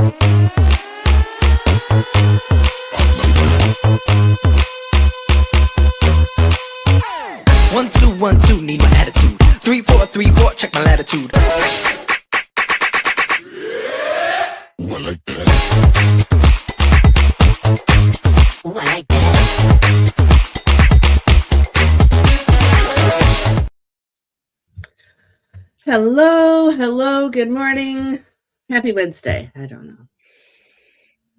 One, two, 1, 2, need my attitude. 3, 4, 3, 4, check my latitude. Ooh, I like that. Ooh, I like that. Hello, good morning. Happy Wednesday. I don't know.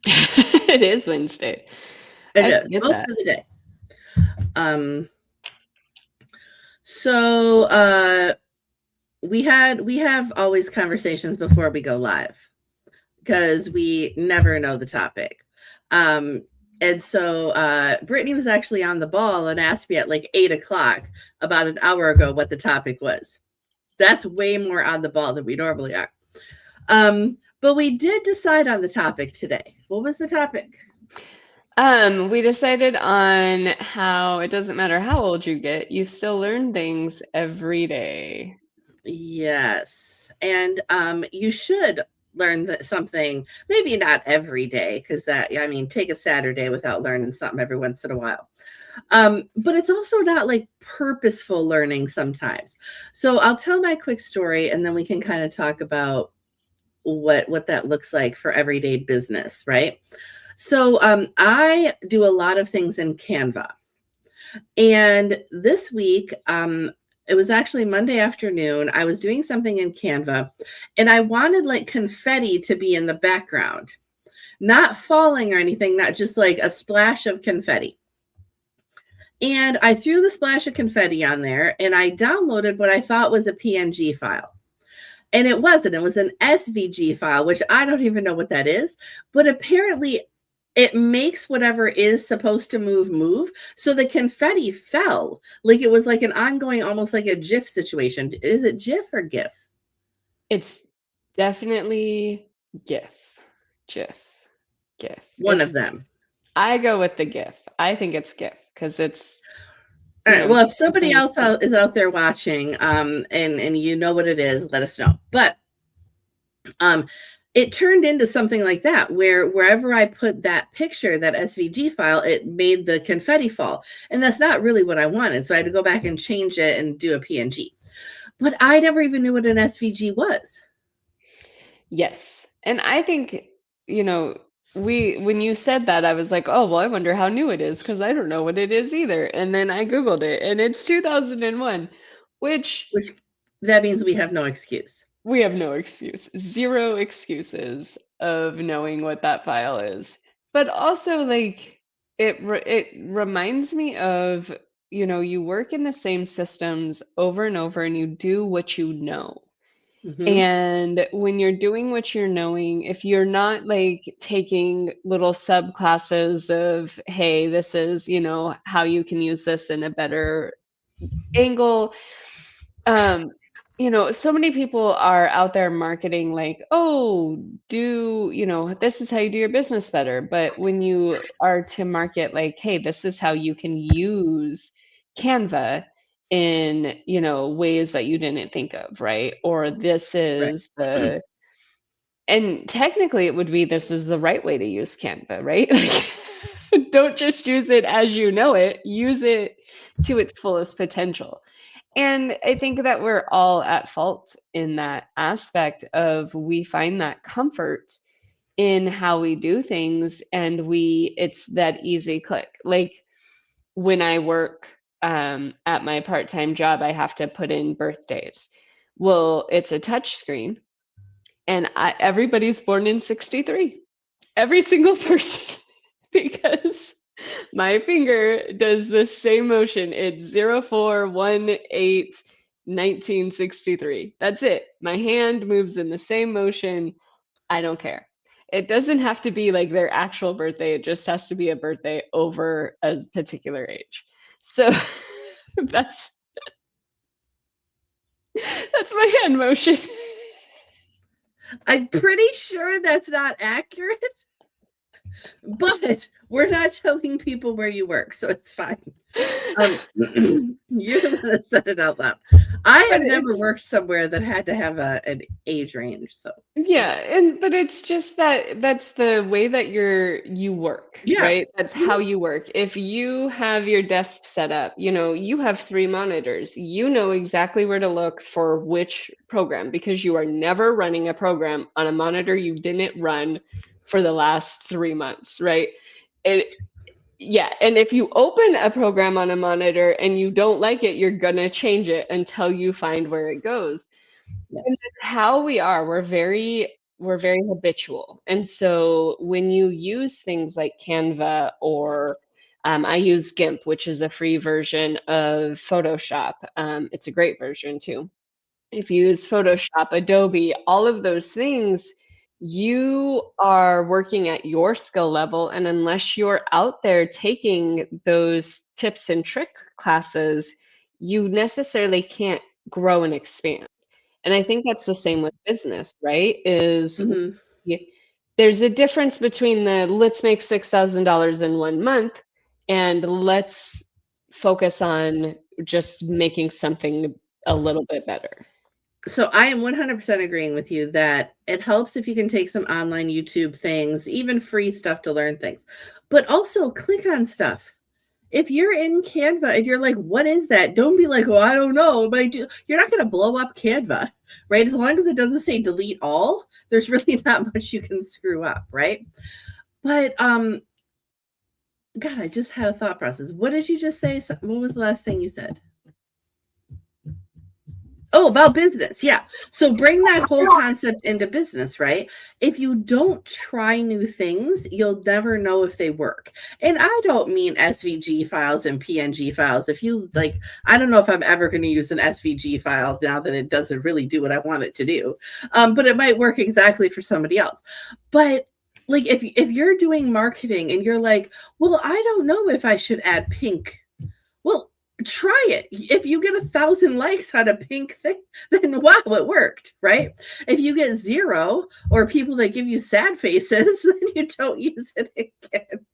It is Wednesday. It I is forget most that. of the day. So we have always conversations before we go live because we never know the topic. And so Brittany was actually on the ball and asked me at like 8:00 about an hour ago what the topic was. That's way more on the ball than we normally are. But we did decide on the topic today. What was the topic? We decided on how it doesn't matter how old you get, you still learn things every day. Yes. And you should learn something, maybe not every day, because take a Saturday without learning something every once in a while. But it's also not like purposeful learning sometimes. So I'll tell my quick story and then we can kind of talk about what that looks like for everyday business, right? So I do a lot of things in Canva. And this week, it was actually Monday afternoon. I was doing something in Canva and I wanted like confetti to be in the background, not falling or anything, not just like a splash of confetti. And I threw the splash of confetti on there and I downloaded what I thought was a PNG file. And it wasn't. It was an SVG file, which I don't even know what that is. But apparently it makes whatever is supposed to move. So the confetti fell. Like it was like an ongoing, almost like a GIF situation. Is it GIF or GIF? It's definitely GIF. One of them. I go with the GIF. I think it's GIF because it's. All right. Well, if somebody else is out there watching, and you know what it is, let us know. But it turned into something like that, where wherever I put that picture, that SVG file, it made the confetti fall, and that's not really what I wanted. So I had to go back and change it and do a PNG. But I never even knew what an SVG was. Yes, and I think when you said that, I was like, oh, well, I wonder how new it is because I don't know what it is either. And then I Googled it and it's 2001, which that means we have no excuse. We have no excuse. Zero excuses of knowing what that file is. But also like it reminds me of, you work in the same systems over and over and you do what you know. Mm-hmm. And when you're doing what you're knowing, if you're not like taking little subclasses of, hey, this is, how you can use this in a better angle. So many people are out there marketing like, oh, this is how you do your business better. But when you are to market like, hey, this is how you can use Canva in ways that you didn't think of, right? Or this is right. And technically it would be this is the right way to use Canva, right? Like, don't just use it as you know it, use it to its fullest potential. And I think that we're all at fault in that aspect of we find that comfort in how we do things and it's that easy click. Like when I work at my part-time job, I have to put in birthdays. Well, it's a touch screen and everybody's born in 63. Every single person because my finger does the same motion. It's 0418 1963. That's it. My hand moves in the same motion. I don't care. It doesn't have to be like their actual birthday. It just has to be a birthday over a particular age. So that's my hand motion. I'm pretty sure that's not accurate, but we're not telling people where you work, so it's fine. You're the one that said it out loud. I have But never it's worked somewhere that had to have an age range. So yeah, and but it's just that that's the way that you work, yeah. right? That's how Mhm. you work. If you have your desk set up, you have 3 monitors. You know exactly where to look for which program because you are never running a program on a monitor you didn't run for the last 3 months, right? It, yeah, and if you open a program on a monitor and you don't like it, you're gonna change it until you find where it goes. And Yes. that's how we are. We're very habitual. And so when you use things like Canva or I use GIMP, which is a free version of Photoshop. It's a great version too. If you use Photoshop, Adobe, all of those things, you are working at your skill level. And unless you're out there taking those tips and trick classes, you necessarily can't grow and expand. And I think that's the same with business, right? Mhm. Y There's a difference between the let's make $6,000 in 1 month and let's focus on just making something a little bit better. So I am 100% agreeing with you that it helps if you can take some online YouTube things, even free stuff to learn things, but also click on stuff. If you're in Canva and you're like, what is that? Don't be like, well, I don't know. But you're not going to blow up Canva, right? As long as it doesn't say delete all, there's really not much you can screw up, right? But God, I just had a thought process. What did you just say? What was the last thing you said? Oh, about business. Yeah. So bring that whole concept into business, right? If you don't try new things, you'll never know if they work. And I don't mean SVG files and PNG files. If you like, I don't know if I'm ever going to use an SVG file now that it doesn't really do what I want it to do. But it might work exactly for somebody else. But like if you're doing marketing and you're like, well, I don't know if I should add pink. Well, try it. If you get 1,000 likes on a pink thing, then wow, it worked, right? If you get 0 or people that give you sad faces, then you don't use it again.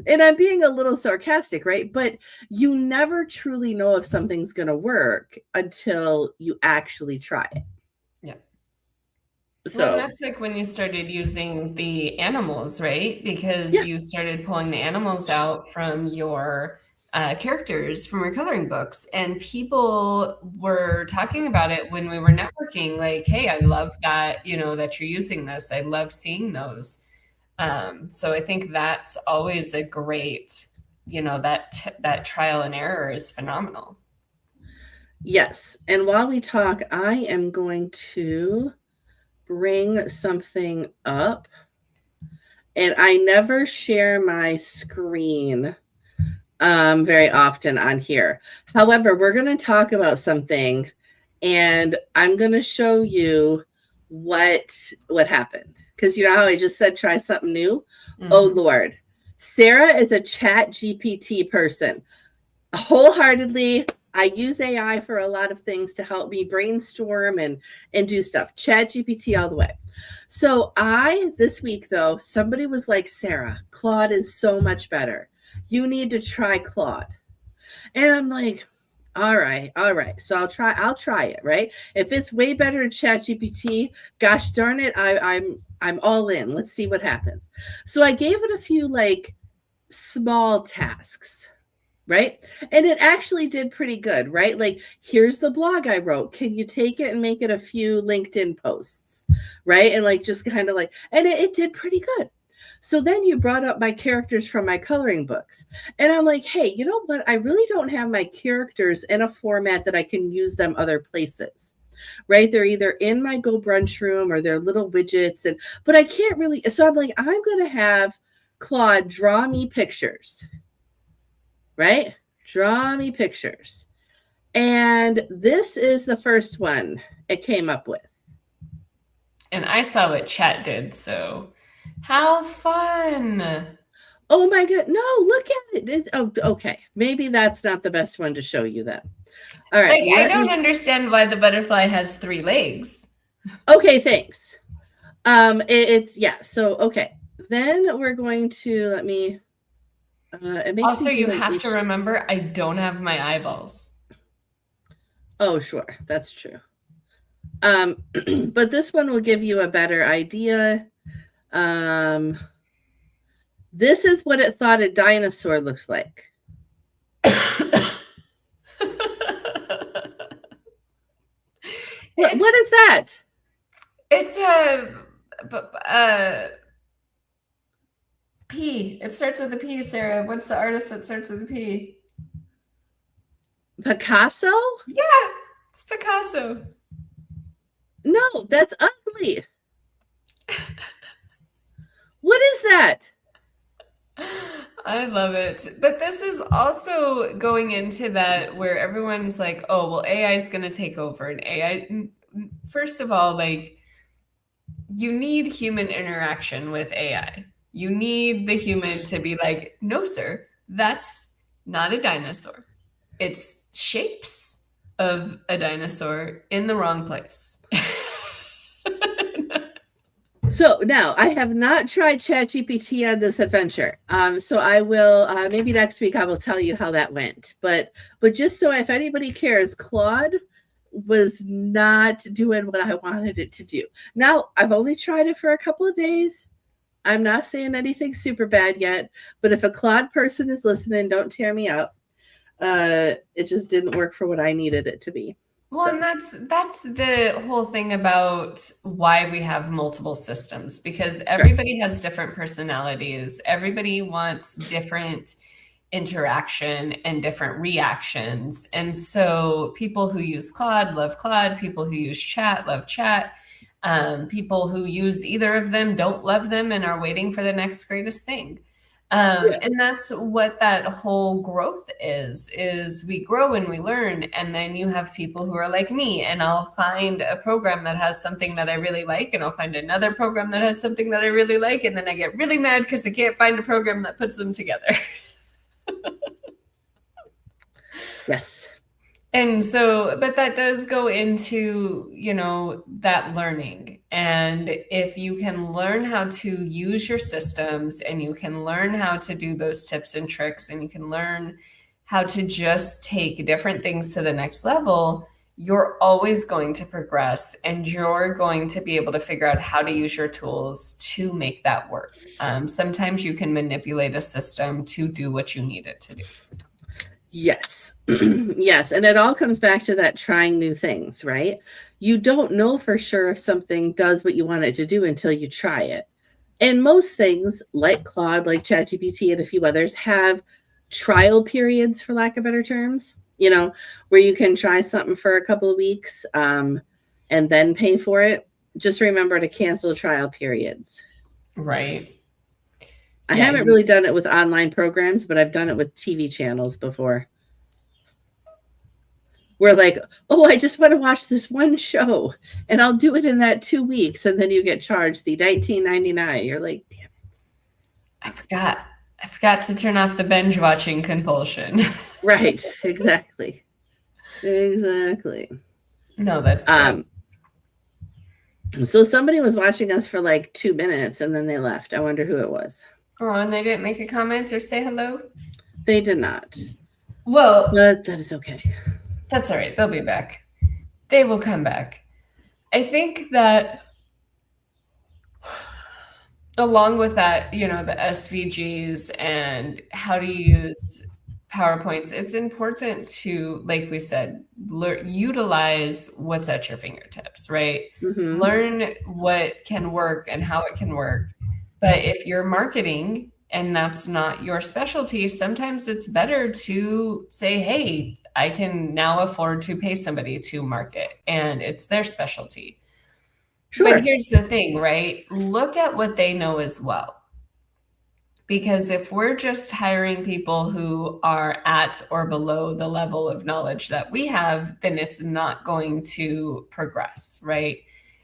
And I'm being a little sarcastic, right? But you never truly know if something's going to work until you actually try it. Yeah. Well, and So, that's like when you started using the animals, right? Because yeah. you started pulling the animals out from your characters from your coloring books, and people were talking about it when we were networking. Like, hey, I love that that you're using this. I love seeing those. So I think that's always a great, that trial and error is phenomenal. Yes. And while we talk, I am going to bring something up. And I never share my screen very often on here. However, we're going to talk about something and I'm going to show you what happened. Because you know how I just said try something new? Oh, Lord. Sarah is a chat GPT person. Wholeheartedly, I use AI for a lot of things to help me brainstorm and do stuff. Chat GPT all the way. So this week though, somebody was like, Sarah, Claude is so much better. You need to try Claude. And I'm like, all right. So I'll try it, right? If it's way better than ChatGPT, gosh darn it, I'm all in. Let's see what happens. So I gave it a few like small tasks, right? And it actually did pretty good, right? Like, here's the blog I wrote. Can you take it and make it a few LinkedIn posts, right? And like just kind of like, and it did pretty good. So then you brought up my characters from my coloring books. And I'm like, hey, you know what? I really don't have my characters in a format that I can use them other places. Right? They're either in my Go Brunch room or they're little widgets. But I can't really. So I'm like, I'm going to have Claude draw me pictures. Right? Draw me pictures. And this is the first one it came up with. And I saw what chat did, so how fun. Oh my God. No, look at it. Oh, okay. Maybe that's not the best one to show you then. All right. Like, I don't understand why the butterfly has 3 legs. Okay, thanks. It's yeah. So, okay. Then we're going to, It makes Also, me do you like have to H- remember, I don't have my eyeballs. Oh, sure, that's true. But this one will give you a better idea. This is what it thought a dinosaur looked like. What is that? It's a P. It starts with a P, Sarah. What's the artist that starts with a P? Picasso? Yeah, it's Picasso. No, that's ugly. What is that? I love it. But this is also going into that where everyone's like, oh, well, AI is going to take over. And AI, first of all, like, you need human interaction with AI. You need the human to be like, no, sir, that's not a dinosaur. It's shapes of a dinosaur in the wrong place. So now I have not tried ChatGPT on this adventure. So I will maybe next week I will tell you how that went. But just so if anybody cares, Claude was not doing what I wanted it to do. Now I've only tried it for a couple of days. I'm not saying anything super bad yet, but if a Claude person is listening, don't tear me up. It just didn't work for what I needed it to be. Well, and that's the whole thing about why we have multiple systems, because everybody has different personalities. Everybody wants different interaction and different reactions. And so people who use Claude love Claude, people who use Chat love Chat. People who use either of them don't love them and are waiting for the next greatest thing. And that's what that whole growth is we grow and we learn. And then you have people who are like me, and I'll find a program that has something that I really like, and I'll find another program that has something that I really like. And then I get really mad because I can't find a program that puts them together. Yes. And so, but that does go into, that learning. And if you can learn how to use your systems, and you can learn how to do those tips and tricks, and you can learn how to just take different things to the next level, you're always going to progress, and you're going to be able to figure out how to use your tools to make that work. Sometimes you can manipulate a system to do what you need it to do. Yes. Yes. And it all comes back to that trying new things, right? You don't know for sure if something does what you want it to do until you try it. And most things like Claude, like ChatGPT, and a few others have trial periods, for lack of better terms, where you can try something for a couple of weeks and then pay for it. Just remember to cancel trial periods. Right. I haven't really done it with online programs, but I've done it with TV channels before. We're like, oh, I just want to watch this one show, and I'll do it in that 2 weeks, and then you get charged the $19.99. You're like, damn it. I forgot to turn off the binge watching compulsion. Right. Exactly. Exactly. No, that's good. So somebody was watching us for like 2 minutes, and then they left. I wonder who it was. Oh, and they didn't make a comment or say hello? They did not. Well, but that is okay. That's all right. They'll be back. They will come back. I think that along with that, the SVGs and how to use PowerPoints, it's important to, like we said, utilize what's at your fingertips, right? Mm-hmm. Learn what can work and how it can work. But if you're marketing and that's not your specialty, sometimes it's better to say, hey, I can now afford to pay somebody to market, and it's their specialty. Sure. But here's the thing, right? Look at what they know as well. Because if we're just hiring people who are at or below the level of knowledge that we have, then it's not going to progress, right?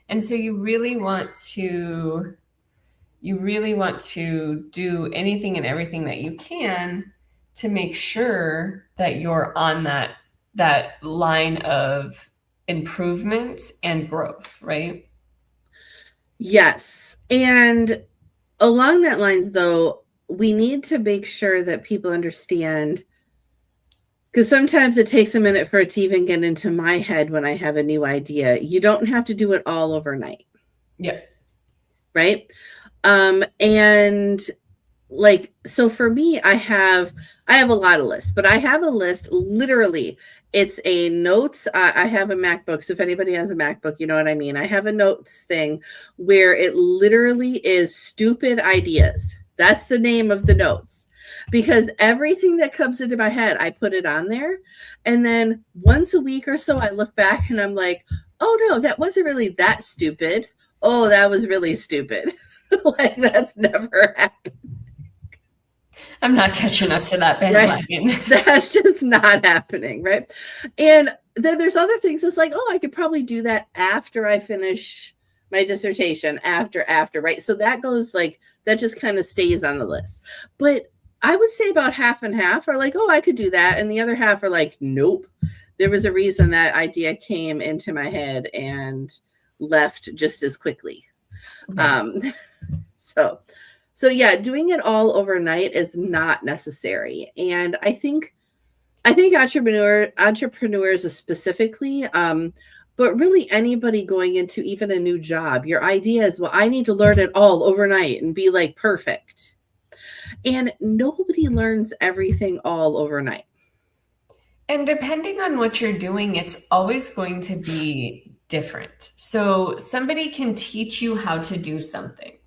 And so you really want to do anything and everything that you can to make sure that you're on that line of improvement and growth, right? Yes. And along that lines, though, we need to make sure that people understand, because sometimes it takes a minute for it to even get into my head when I have a new idea. You don't have to do it all overnight. Yeah. Right. And like, so for me, I have a lot of lists, but I have a list, literally. It's a notes. I have a MacBook. So if anybody has a MacBook, you know what I mean? I have a notes thing where it literally is stupid ideas. That's the name of the notes, because everything that comes into my head, I put it on there. And then once a week or so, I look back and I'm like, oh no, that wasn't really that stupid. Oh, that was really stupid. Like, that's never happened. I'm not catching up to that bandwagon. Right? That's just not happening, right? And then there's other things that's like, oh, I could probably do that after I finish my dissertation, after, right? So that goes like, that just kind of stays on the list. But I would say about half and half are like, oh, I could do that. And the other half are like, nope. There was a reason that idea came into my head and left just as quickly. Right. So yeah, doing it all overnight is not necessary. And I think entrepreneurs specifically, but really anybody going into even a new job, your idea is, well, I need to learn it all overnight and be like perfect. And nobody learns everything all overnight. And depending on what you're doing, it's always going to be different. So somebody can teach you how to do something.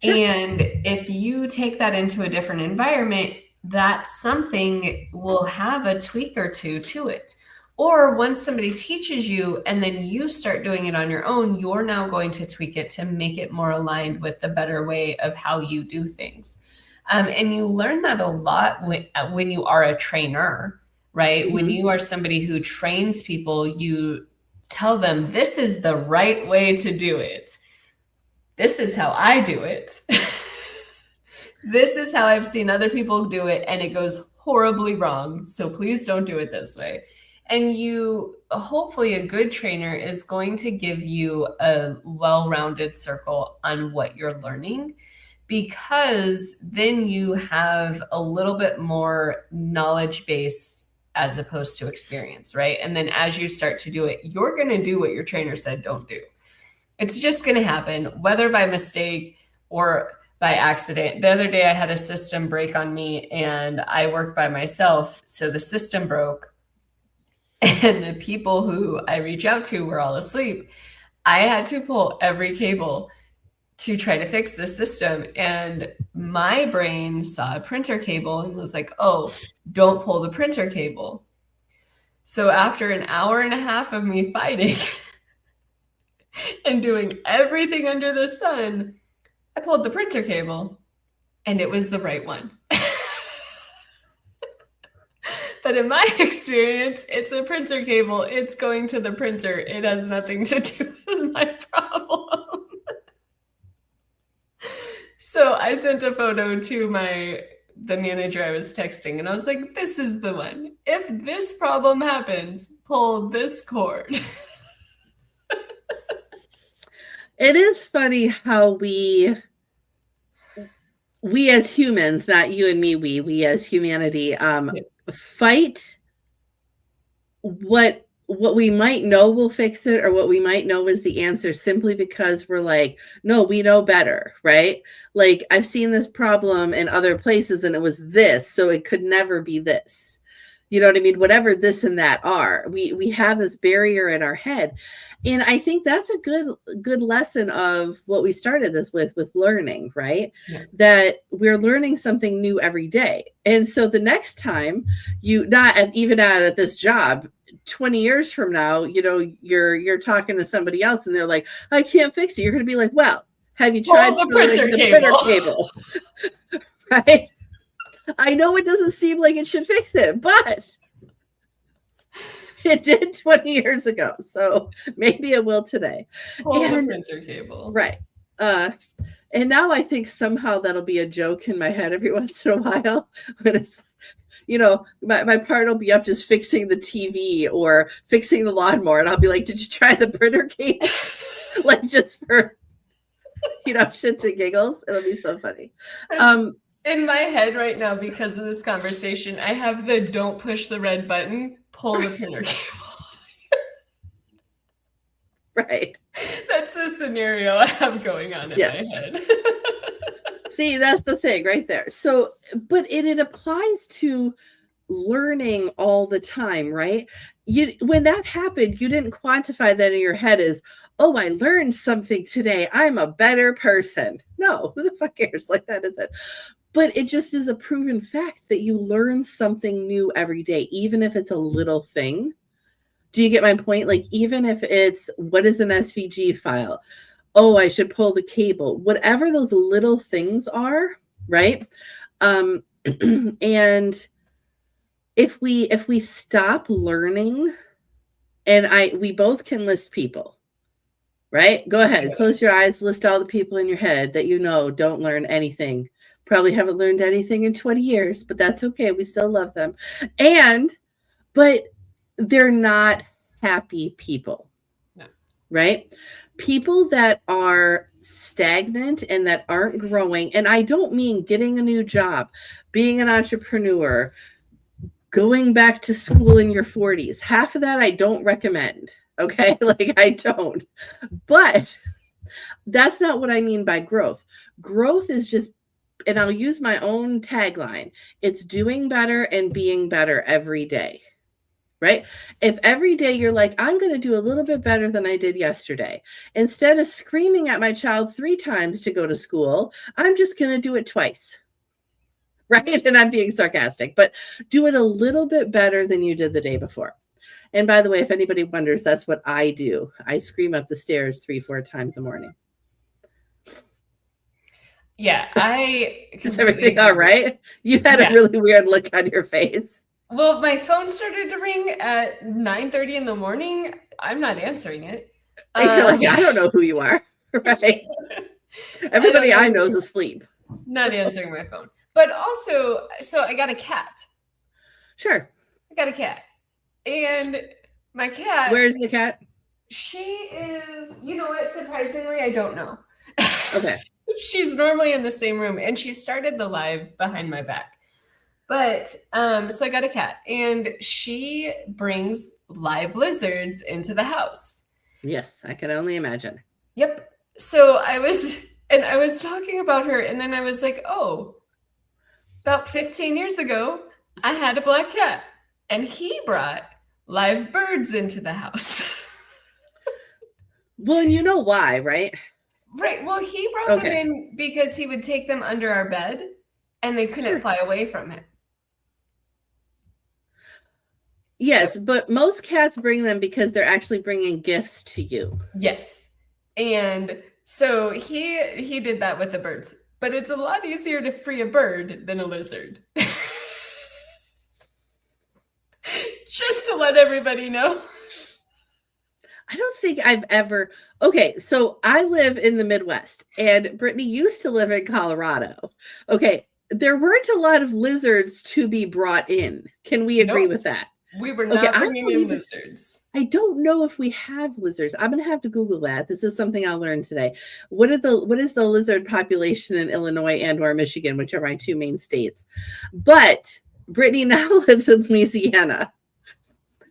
Sure. And if you take that into a different environment, that something will have a tweak or two to it. Or once somebody teaches you and then you start doing it on your own, you're now going to tweak it to make it more aligned with the better way of how you do things. And you learn that a lot when you are a trainer, right? Mm-hmm. When you are somebody who trains people, you tell them, this is the right way to do it. This is how I do it. This is how I've seen other people do it, and it goes horribly wrong. So please don't do it this way. And hopefully a good trainer is going to give you a well-rounded circle on what you're learning, because then you have a little bit more knowledge base as opposed to experience, right? And then as you start to do it, you're going to do what your trainer said don't do. It's just going to happen, whether by mistake or by accident. The other day I had a system break on me, and I work by myself. So the system broke, and the people who I reach out to were all asleep. I had to pull every cable to try to fix the system. And my brain saw a printer cable and was like, oh, don't pull the printer cable. So after an hour and a half of me fighting and doing everything under the sun, I pulled the printer cable, and it was the right one. But in my experience, it's a printer cable. It's going to the printer. It has nothing to do with my problem. So I sent a photo to the manager I was texting, and I was like, this is the one. If this problem happens, pull this cord. It is funny how we as humans, not you and me, we as humanity, fight what we might know will fix it, or what we might know is the answer, simply because we're like, no, we know better, right? Like, I've seen this problem in other places and it was this, so it could never be this. You know what I mean? Whatever this and that are, we have this barrier in our head. And I think that's a good lesson of what we started this with learning, right? Yeah. That we're learning something new every day. And so the next time even out at this job, 20 years from now, you're talking to somebody else and they're like, I can't fix it. You're going to be like, well, have you tried the printer cable? Right? I know it doesn't seem like it should fix it, but it did 20 years ago. So maybe it will today. Pull the printer cable. Right. And now I think somehow that'll be a joke in my head every once in a while when it's, my partner will be up just fixing the TV or fixing the lawnmower. And I'll be like, did you try the printer cable? Like, just for, shits and giggles. It'll be so funny. In my head right now, because of this conversation, I have the don't push the red button, pull the printer cable. Right. That's the scenario I have going on in Yes. my head. See, that's the thing right there. So, but it applies to learning all the time, right? When that happened, you didn't quantify that in your head as, oh, I learned something today. I'm a better person. No, who the fuck cares? Like, that is it. But it just is a proven fact that you learn something new every day, even if it's a little thing. Do you get my point? Like, even if it's, what is an SVG file? Oh, I should pull the cable. Whatever those little things are, right? And if we stop learning, and we both can list people, right? Go ahead, close your eyes, list all the people in your head that you know don't learn anything. Probably haven't learned anything in 20 years, but that's okay. We still love them. But they're not happy people, No. right? People that are stagnant and that aren't growing. And I don't mean getting a new job, being an entrepreneur, going back to school in your 40s. Half of that I don't recommend. Okay. Like, I don't. But that's not what I mean by growth. Growth is just, and I'll use my own tagline, it's doing better and being better every day. Right? If every day you're like, I'm going to do a little bit better than I did yesterday, instead of screaming at my child 3 times to go to school, I'm just going to do it twice. Right? And I'm being sarcastic, but do it a little bit better than you did the day before. And by the way, if anybody wonders, that's what I do. I scream up the stairs 3-4 times a morning. Yeah, Is everything all right? You had a really weird look on your face. Well, my phone started to ring at 9:30 in the morning. I'm not answering it. You're like, I don't know who you are, right? Everybody I know is asleep. Not answering my phone. But also, so I got a cat. Sure. I got a cat. And my cat... Where's the cat? She is... You know what? Surprisingly, I don't know. Okay. She's normally in the same room, and she started the live behind my back. But so I got a cat, and she brings live lizards into the house. Yes, I can only imagine. Yep. So I was talking about her, and then I was like, oh, about 15 years ago, I had a black cat, and he brought live birds into the house. Well, you know why, right? Right. Well, he brought them in because he would take them under our bed, and they couldn't fly away from him. Yes, but most cats bring them because they're actually bringing gifts to you. Yes. And so he did that with the birds. But it's a lot easier to free a bird than a lizard. Just to let everybody know. I don't think I've ever... Okay, so I live in the Midwest, and Brittany used to live in Colorado. Okay, there weren't a lot of lizards to be brought in. Can we agree with that? We were not bringing in lizards. I don't know if we have lizards. I'm going to have to Google that. This is something I'll learn today. What is the lizard population in Illinois and or Michigan, which are my 2 main states? But Brittany now lives in Louisiana,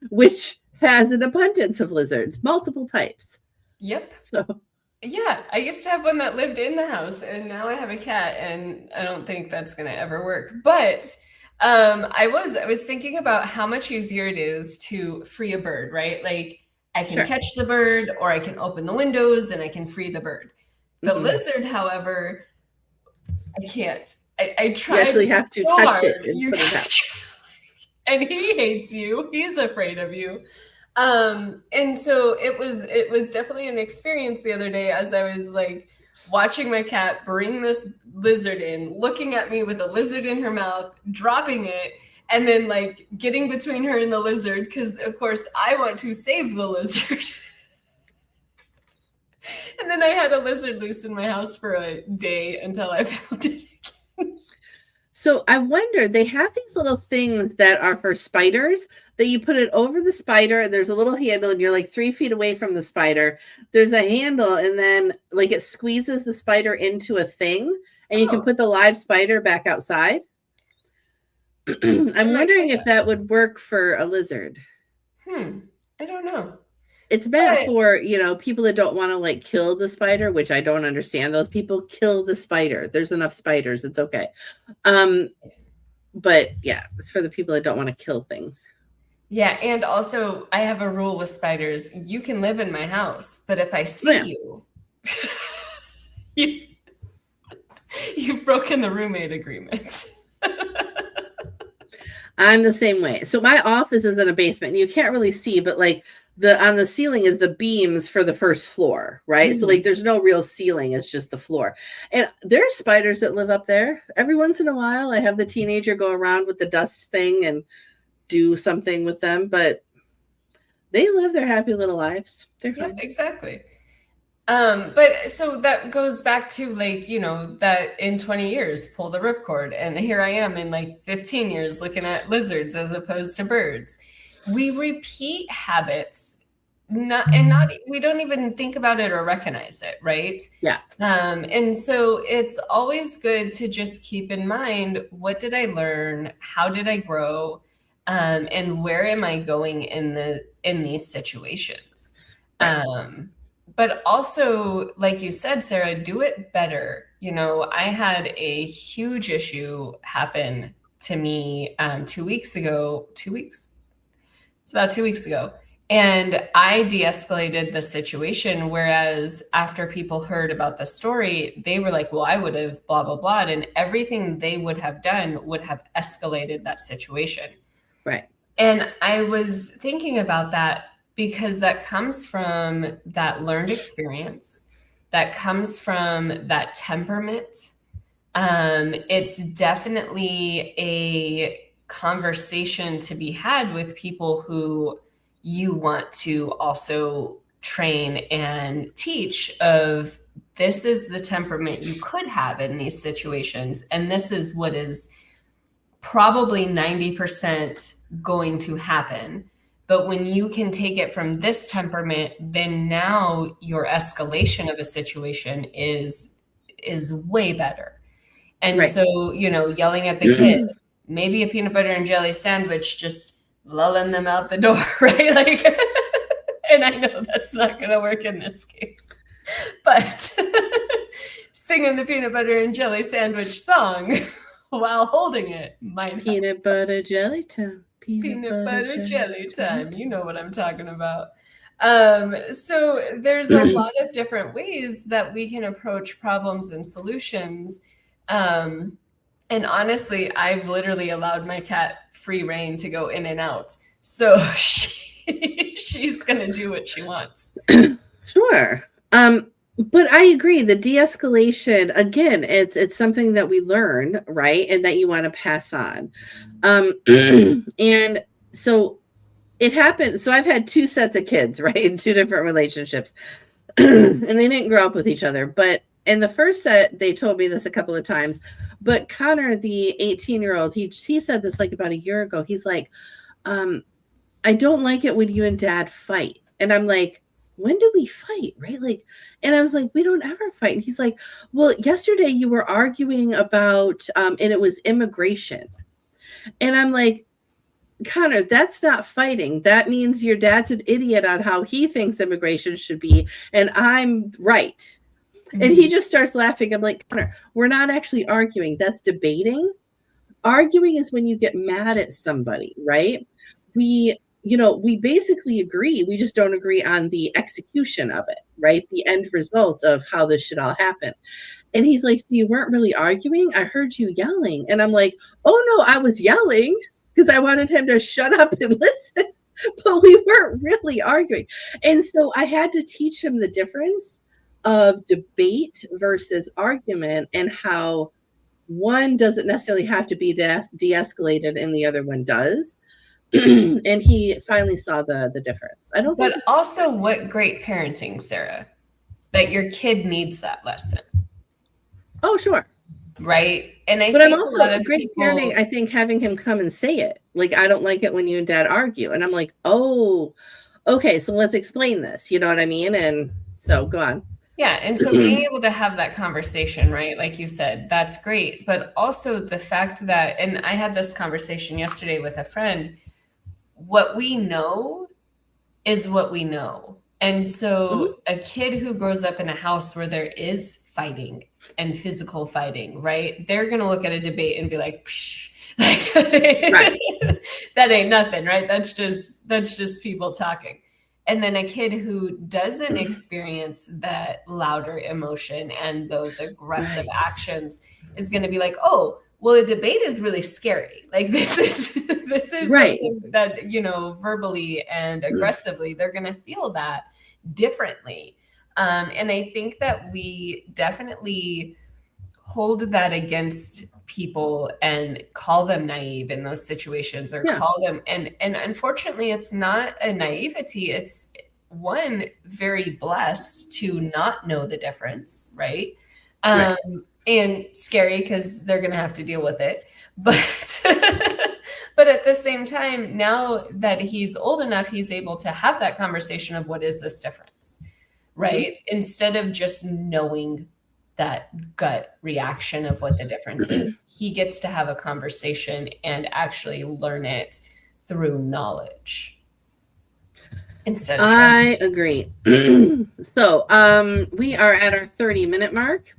which has an abundance of lizards, multiple types. Yep. So yeah, I used to have one that lived in the house, and now I have a cat, and I don't think that's going to ever work. But I was thinking about how much easier it is to free a bird, right? Like, I can catch the bird, or I can open the windows and I can free the bird. The lizard, however, I can't. I tried. You actually have to touch it and put it out. And he hates you. He's afraid of you. And so it was definitely an experience the other day as I was like watching my cat bring this lizard in, looking at me with a lizard in her mouth, dropping it, and then like getting between her and the lizard, because of course I want to save the lizard. And then I had a lizard loose in my house for a day until I found it again. So I wonder, they have these little things that are for spiders that you put it over the spider, and there's a little handle, and you're like 3 feet away from the spider. There's a handle, and then like it squeezes the spider into a thing, And you can Oh. put the live spider back outside. I'm might wondering try if that would work for a lizard. I don't know. It's meant But- for, people that don't want to like kill the spider, which I don't understand. Those people kill the spider. There's enough spiders. It's okay. But yeah, it's for the people that don't want to kill things. Yeah, and also I have a rule with spiders. You can live in my house, but if I see Yeah. you've broken the roommate agreement. I'm the same way. So my office is in a basement and you can't really see, but like on the ceiling is the beams for the first floor, right? So like there's no real ceiling, it's just the floor. And there's spiders that live up there. Every once in a while, I have the teenager go around with the dust thing and do something with them, but they live their happy little lives. They're fine. Yep, exactly. But so that goes back to like, that in 20 years, pull the ripcord. And here I am in like 15 years looking at lizards as opposed to birds. We repeat habits, we don't even think about it or recognize it, right? Yeah. And so it's always good to just keep in mind, what did I learn? How did I grow? And where am I going in these situations? But also, like you said, Sarah, do it better. I had a huge issue happen to me 2 weeks ago. 2 weeks? It's about 2 weeks ago. And I de-escalated the situation. Whereas after people heard about the story, they were like, well, I would have blah, blah, blah. And everything they would have done would have escalated that situation. Right. And I was thinking about that because that comes from that learned experience, that comes from that temperament. It's definitely a conversation to be had with people who you want to also train and teach of, this is the temperament you could have in these situations. And this is what is probably 90% going to happen. But when you can take it from this temperament, then now your escalation of a situation is way better. And Right. so, yelling at the kid, maybe a peanut butter and jelly sandwich, just lulling them out the door, right? Like, and I know that's not going to work in this case, but singing the peanut butter and jelly sandwich song while holding it might help. Peanut butter jelly time. Peanut butter jelly time. You know what I'm talking about. So there's a lot of different ways that we can approach problems and solutions. And honestly, I've literally allowed my cat free reign to go in and out. So she's going to do what she wants. Sure. But I agree. The de-escalation, again, it's something that we learn, right? And that you want to pass on. And so it happened. So I've had 2 sets of kids, right? In 2 different relationships. And they didn't grow up with each other. But in the first set, they told me this a couple of times. But Connor, the 18-year-old, he said this like about a year ago. He's like, I don't like it when you and Dad fight. And I'm like, when do we fight? Right? Like, and I was like, we don't ever fight. And he's like, well, yesterday you were arguing about, and it was immigration. And I'm like, Connor, that's not fighting. That means your dad's an idiot on how he thinks immigration should be. And I'm right. Mm-hmm. And he just starts laughing. I'm like, Connor, we're not actually arguing. That's debating. Arguing is when you get mad at somebody, right? We basically agree. We just don't agree on the execution of it, right? The end result of how this should all happen. And he's like, so you weren't really arguing? I heard you yelling. And I'm like, oh no, I was yelling because I wanted him to shut up and listen, but we weren't really arguing. And so I had to teach him the difference of debate versus argument and how one doesn't necessarily have to be de-escalated and the other one does. And he finally saw the difference. But also, what great parenting, Sarah, that your kid needs that lesson. Oh, sure. Right. And I'm also great parenting, I think, having him come and say it. Like, I don't like it when you and Dad argue. And I'm like, oh, okay, so let's explain this. You know what I mean? And so go on. Yeah. And so being able to have that conversation, right? Like you said, that's great. But also the fact that, and I had this conversation yesterday with a friend, what we know is what we know. And so a kid who grows up in a house where there is fighting and physical fighting, right? They're going to look at a debate and be like, psh, Right. that ain't nothing, right? That's just people talking. And then a kid who doesn't experience that louder emotion and those aggressive Right. actions is going to be like, oh, well, a debate is really scary. Like this is Right. something that, you know, verbally and aggressively, they're going to feel that differently. And I think that we definitely hold that against people and call them naive in those situations, or Yeah. call them, and unfortunately it's not a naivety, it's one very blessed to not know the difference, right? Right. And scary because they're going to have to deal with it, but but at the same time, now that he's old enough, he's able to have that conversation of what is this difference, right? Instead of just knowing that gut reaction of what the difference is, he gets to have a conversation and actually learn it through knowledge instead of I agree. So we are at our 30-minute mark.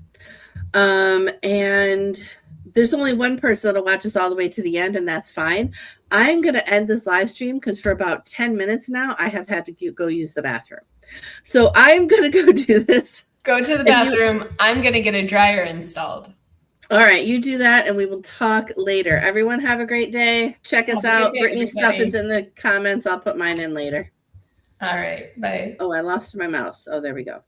And there's only one person that'll watch us all the way to the end, and that's fine. I'm going to end this live stream because for about 10 minutes now, I have had to go use the bathroom. So I'm going to go do this. Go to the bathroom. I'm going to get a dryer installed. All right, you do that, and we will talk later. Everyone have a great day. Check us out. Brittany's stuff is in the comments. I'll put mine in later. All right, bye. Oh, I lost my mouse. Oh, there we go.